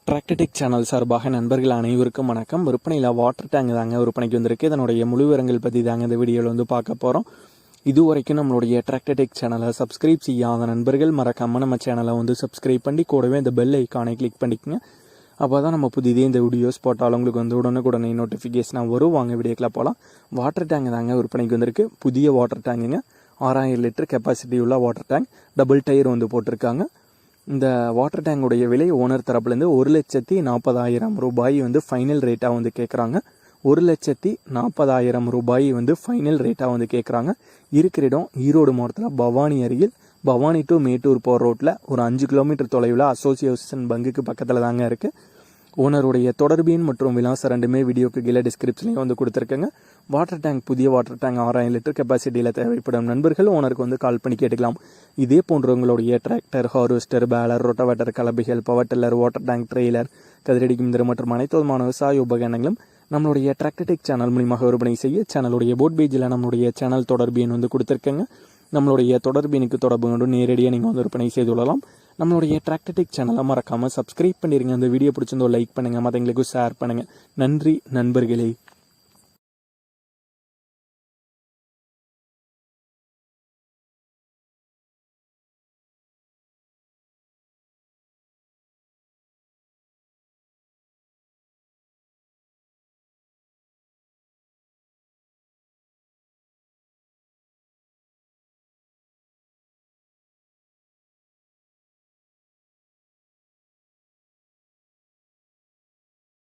Tractor Tech channel சார்பாக நண்பர்கள் அனைவருக்கும் வணக்கம். விற்பனையில் வாட்டர் டேங்க் தாங்க விற்பனைக்கு வந்திருக்கு. இதனுடைய முழு விவரங்கள் பற்றி தாங்க இந்த வீடியோவில் பார்க்க போகிறோம். இதுவரைக்கும் நம்மளுடைய டிராக்டர்டெக் சேனலை சப்ஸ்கிரைப் செய்யாத நண்பர்கள் மறக்காம நம்ம சேனலை சப்ஸ்கிரைப் பண்ணி கூடவே இந்த பெல் ஐக்கானை கிளிக் பண்ணிக்கோங்க. அப்போ தான் நம்ம புதிதே இந்த வீடியோஸ் போட்டாலும் உங்களுக்கு உடனுக்குடனே நோட்டிஃபிகேஷனாக வரும். வாங்க வீடியோக்கில் போகலாம். வாட்டர் டேங்க் தாங்க விற்பனைக்கு வந்திருக்கு. புதிய வாட்டர் டேங்குங்க, 6000 லிட்டர் கெப்பாசிட்டி உள்ள வாட்டர் டேங்க், டபுள் டயர் போட்டிருக்காங்க. இந்த வாட்டர் டேங்குடைய விலை ஓனர் தரப்புலேருந்து 1,40,000 ரூபாய் ஃபைனல் ரேட்டாக கேட்குறாங்க. 1,40,000 ரூபாய் ஃபைனல் ரேட்டாக கேட்குறாங்க. இருக்கிற இடம் ஈரோடு மாவட்டத்தில் பவானி அருகில், பவானி டு மேட்டூர் போகிற ரோட்டில் ஒரு 5 கிலோமீட்டர் தொலைவில் அசோசியேஷன் பங்குக்கு பக்கத்தில் தாங்க இருக்குது. ஓனருடைய தொடர்பு எண் மற்றும் விலாசம் ரெண்டுமே வீடியோக்கு கீழே டிஸ்கிரிப்ஷன்லேயும் கொடுத்துருக்கேங்க. வாட்டர் டேங்க், புதிய வாட்டர் டேங்க் 6000 லிட்டர் கெப்பாசிட்டியில் தேவைப்படும் நண்பர்கள் ஓனருக்கு கால் பண்ணி கேட்டுக்கலாம். இதே போன்ற உங்களுடைய டிராக்டர், ஹார்வெஸ்டர், பேலர், ரொட்டவேட்டர், கலபிகள், power tiller, water tank, trailer, கதிரடிக்கும் இந்திரம் மற்றும் அனைத்து விதமான விவசாய உபகரணங்களும் நம்மளுடைய டிராக்டர்டெக் சேனல் மூலியமாக விற்பனை செய்ய சேனலுடைய போட் பேஜில் நம்மளுடைய சேனல் தொடர்பு எண் கொடுத்துருக்கேங்க. நம்மளுடைய தொடர்பு எனக்கு தொடர்பு கொண்டு நேரடியாக நீங்கள் விற்பனை செய்து கொள்ளலாம். நம்மளுடைய டிராக்டர்டெக் சேனலை மறக்காமல் சப்ஸ்கிரைப் பண்ணிடுங்க. அந்த வீடியோ பிடிச்சிருந்தோ லைக் பண்ணுங்கள், மற்றவங்களுக்கு ஷேர் பண்ணுங்கள். நன்றி நண்பர்களே.